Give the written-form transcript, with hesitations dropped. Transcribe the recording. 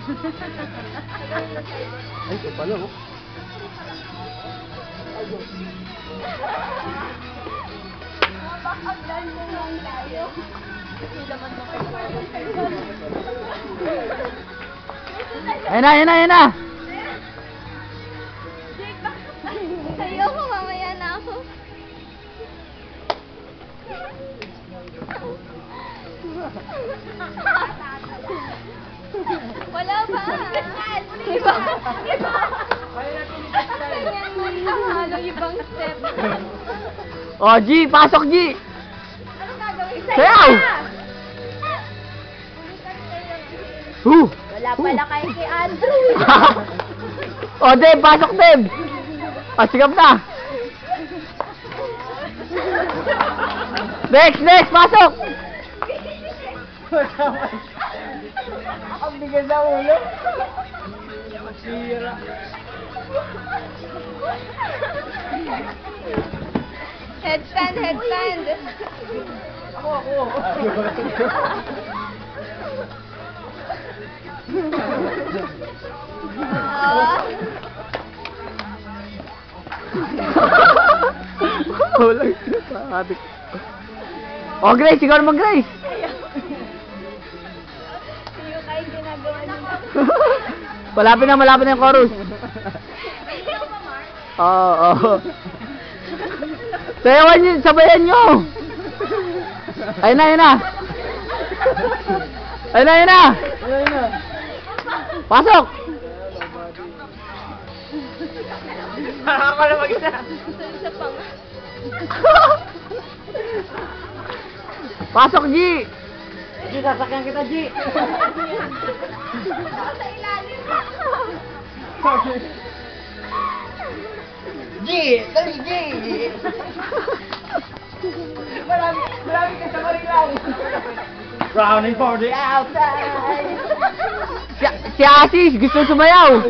Ay, ito pala, oh. Mapakagdan mo lang tayo. Hindi naman Ayun na, ayun na, ayun na! Sa'yo ko, mamaya na ako. Wala pa. Iba. Ganyan mo halong ibang step. Oh, G! Pasok, G! Ano gagawin sa'yo? Sayaw! Wala pala kayo kay Andrew. Oh, Deb! Pasok, Deb! Oh, sigap na! Next! Next! Pasok! Ang bigas na ulo. Sira. Headstand, headstand. Ako. Walang adik. Oh, Grace! Ikaw naman, Grace! Yung kayo ginagawa niyo. Malapit na yung chorus. Oo, oo. Sayawan nyo, sabayan nyo! Ayun na, ayun na! Ayun na, ayun na! Ayun na. Pasok! Ako na mag-isa. Isa pa nga. Pasok, G! G, sasakyan kita, G. Sa ilalim. G! Dali, G! Marami ka sa marilang. Browning for the outside. Si Asis, gusto sumayaw!